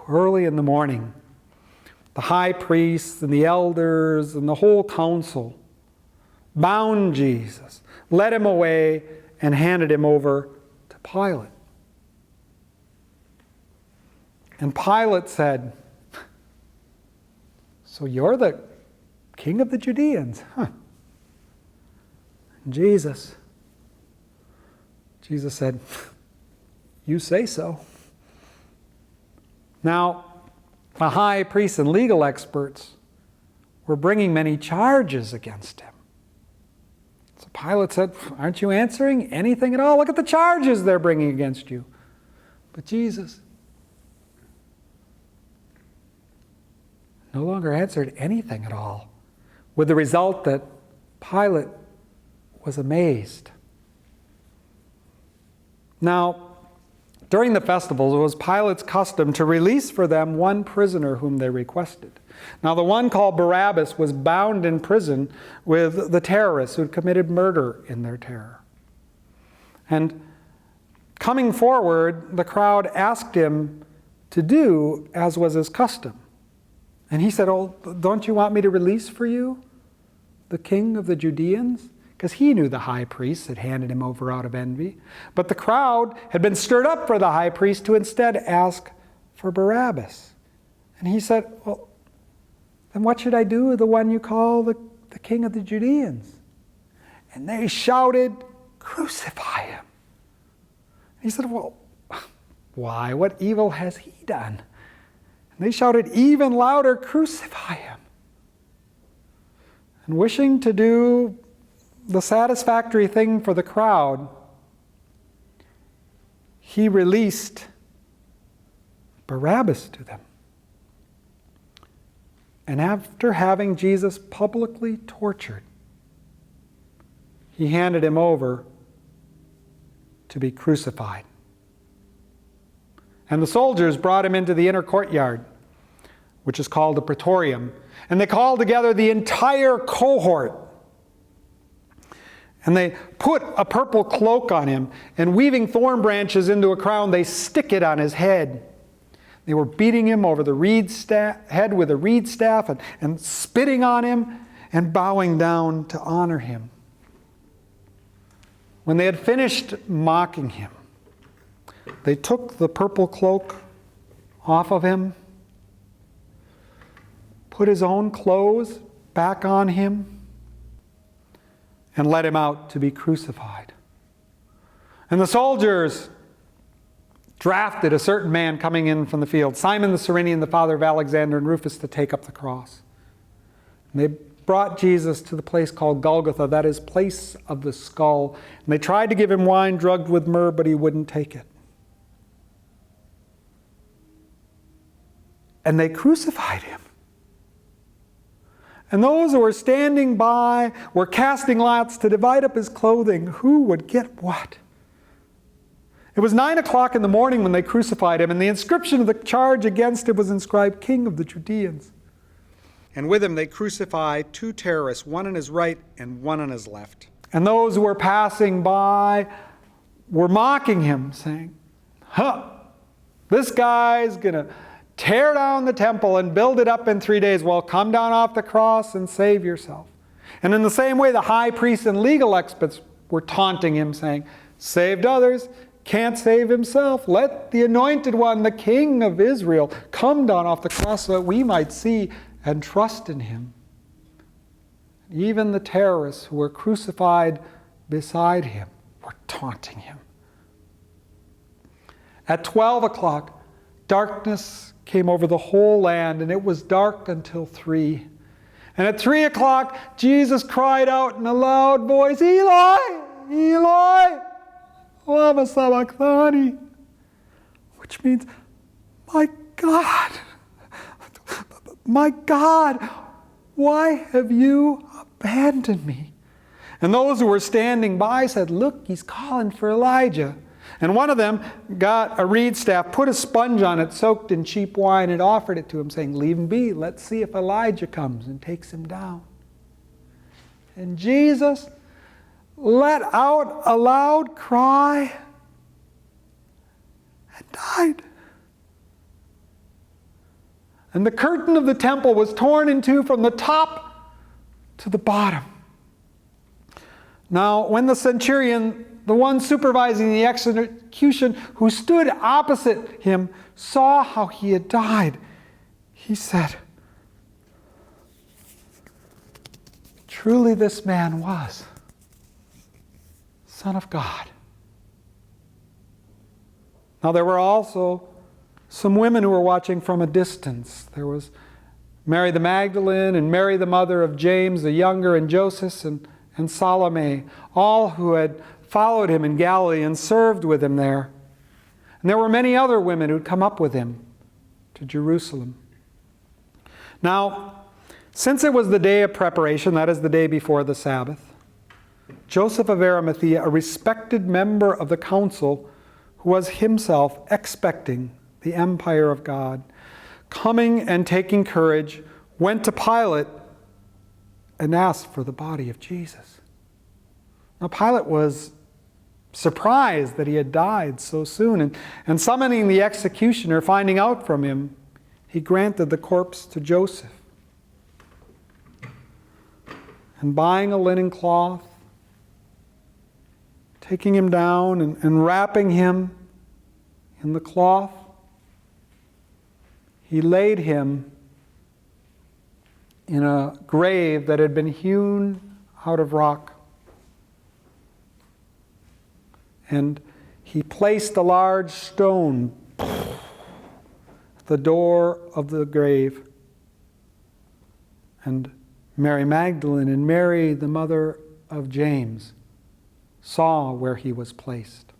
early in the morning, the high priests and the elders and the whole council bound Jesus, led him away, and handed him over to Pilate. And Pilate said, "So you're the king of the Judeans, huh?" And Jesus said, "You say so." Now, the high priests and legal experts were bringing many charges against him. So Pilate said, "Aren't you answering anything at all? Look at the charges they're bringing against you." But Jesus no longer answered anything at all, with the result that Pilate was amazed. Now, during the festivals, it was Pilate's custom to release for them one prisoner whom they requested. Now, the one called Barabbas was bound in prison with the terrorists who had committed murder in their terror. And coming forward, the crowd asked him to do as was his custom. And he said, "Oh, don't you want me to release for you the king of the Judeans?" Because he knew the high priest had handed him over out of envy. But the crowd had been stirred up for the high priest to instead ask for Barabbas. And he said, "Well, then what should I do with the one you call the king of the Judeans?" And they shouted, "Crucify him." And he said, "Well, why? What evil has he done?" And they shouted even louder, "Crucify him." And wishing to do the satisfactory thing for the crowd, he released Barabbas to them. And after having Jesus publicly tortured, he handed him over to be crucified. And the soldiers brought him into the inner courtyard, which is called the Praetorium. And they called together the entire cohort. And they put a purple cloak on him, and weaving thorn branches into a crown, they stick it on his head. They were beating him over the head with a reed staff and spitting on him and bowing down to honor him. When they had finished mocking him, they took the purple cloak off of him, put his own clothes back on him, and led him out to be crucified. And the soldiers drafted a certain man coming in from the field, Simon the Cyrenian, the father of Alexander and Rufus, to take up the cross. And they brought Jesus to the place called Golgotha, that is, place of the skull. And they tried to give him wine drugged with myrrh, but he wouldn't take it. And they crucified him. And those who were standing by were casting lots to divide up his clothing. Who would get what? It was 9 o'clock in the morning when they crucified him, and the inscription of the charge against him was inscribed, "King of the Judeans." And with him they crucified two terrorists, one on his right and one on his left. And those who were passing by were mocking him, saying, "This guy's going to tear down the temple and build it up in 3 days. Well, come down off the cross and save yourself." And in the same way, the high priests and legal experts were taunting him, saying, "Saved others, can't save himself. Let the anointed one, the King of Israel, come down off the cross so that we might see and trust in him." Even the terrorists who were crucified beside him were taunting him. At 12 o'clock, darkness came over the whole land, and it was dark until 3. And at 3 o'clock, Jesus cried out in a loud voice, "Eli, Eli, lama sabachthani," which means, my God, why have you abandoned me?" And those who were standing by said, "Look, he's calling for Elijah." And one of them got a reed staff, put a sponge on it soaked in cheap wine, and offered it to him, saying, "Leave him be. Let's see if Elijah comes and takes him down." And Jesus let out a loud cry and died. And the curtain of the temple was torn in two from the top to the bottom. Now, when the centurion, the one supervising the execution, who stood opposite him, saw how he had died, he said, "Truly this man was Son of God." Now there were also some women who were watching from a distance. There was Mary the Magdalene and Mary the mother of James the younger and Joseph and Salome, all who had followed him in Galilee and served with him there. And there were many other women who had come up with him to Jerusalem. Now, since it was the day of preparation, that is the day before the Sabbath, Joseph of Arimathea, a respected member of the council, who was himself expecting the empire of God, coming and taking courage, went to Pilate and asked for the body of Jesus. Now Pilate was surprised that he had died so soon, and summoning the executioner, finding out from him, he granted the corpse to Joseph. And buying a linen cloth, taking him down and wrapping him in the cloth, he laid him in a grave that had been hewn out of rock. And he placed a large stone at the door of the grave. And Mary Magdalene and Mary, the mother of James, saw where he was placed.